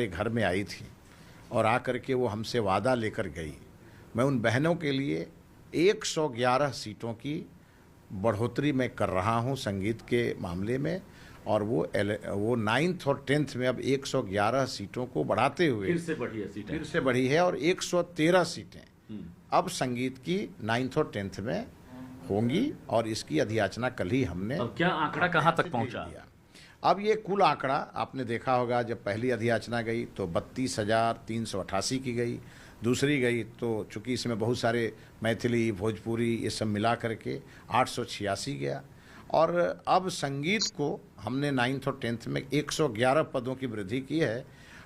हमारे घर में आई थी और आकर के वो हमसे वादा लेकर गई। मैं उन बहनों के लिए 111 सीटों की बढ़ोतरी मैं कर रहा हूं संगीत के मामले में, और वो 9th और 10th में अब 111 सीटों को बढ़ाते हुए फिर से बढ़ी है और 113 सीटें अब संगीत की 9th और 10th में होंगी, और इसकी अधियाचना कल ही हमने। अब क्या आंकड़ा कहाँ तक पहुंचा? अब ये कुल आंकड़ा आपने देखा होगा, जब पहली अधियाचना गई तो 32,388 की गई, दूसरी गई तो चूंकि इसमें बहुत सारे मैथिली भोजपुरी ये सब मिला करके 886 गया, और अब संगीत को हमने 9th और 10th में 111 पदों की वृद्धि की है,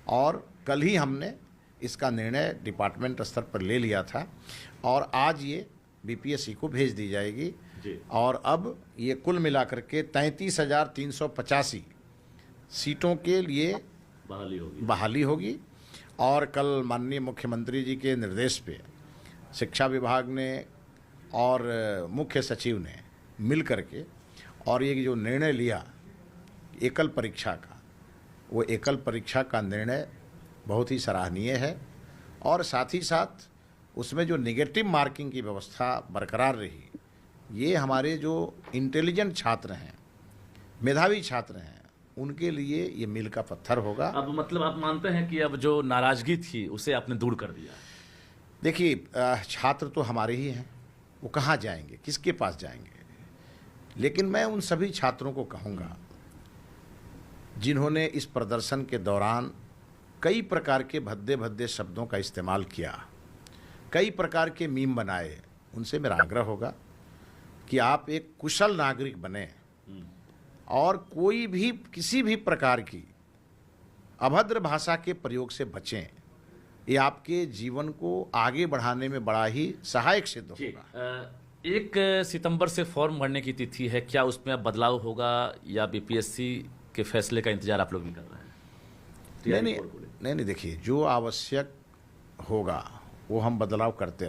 और कल ही हमने इसका निर्णय डिपार्टमेंट स्तर पर ले लिया था और आज ये बीपीएससी को भेज दी जाएगी और अब ये कुल मिलाकर के 33,385 सीटों के लिए बहाली होगी। और कल माननीय मुख्यमंत्री जी के निर्देश पे शिक्षा विभाग ने और मुख्य सचिव ने मिल करके और ये जो निर्णय लिया एकल परीक्षा का, वो एकल परीक्षा का निर्णय बहुत ही सराहनीय है, और साथ ही साथ उसमें जो नेगेटिव मार्किंग की व्यवस्था बरकरार रही, ये हमारे जो इंटेलिजेंट छात्र हैं, मेधावी छात्र हैं, उनके लिए ये मील का पत्थर होगा। अब मतलब आप मानते हैं कि अब जो नाराजगी थी उसे आपने दूर कर दिया? देखिए, छात्र तो हमारे ही हैं, वो कहाँ जाएंगे, किसके पास जाएंगे, लेकिन मैं उन सभी छात्रों को कहूँगा जिन्होंने इस प्रदर्शन के दौरान कई प्रकार के भद्दे भद्दे शब्दों का इस्तेमाल किया, कई प्रकार के मीम बनाए, उनसे मेरा आग्रह होगा कि आप एक कुशल नागरिक बने और कोई भी किसी भी प्रकार की अभद्र भाषा के प्रयोग से बचें। ये आपके जीवन को आगे बढ़ाने में बड़ा ही सहायक सिद्ध होगा। 1 सितंबर से फॉर्म भरने की तिथि है, क्या उसमें अब बदलाव होगा या बीपीएससी के फैसले का इंतजार आप लोग भी कर रहे हैं? नहीं, देखिए, जो आवश्यक होगा वो हम बदलाव करते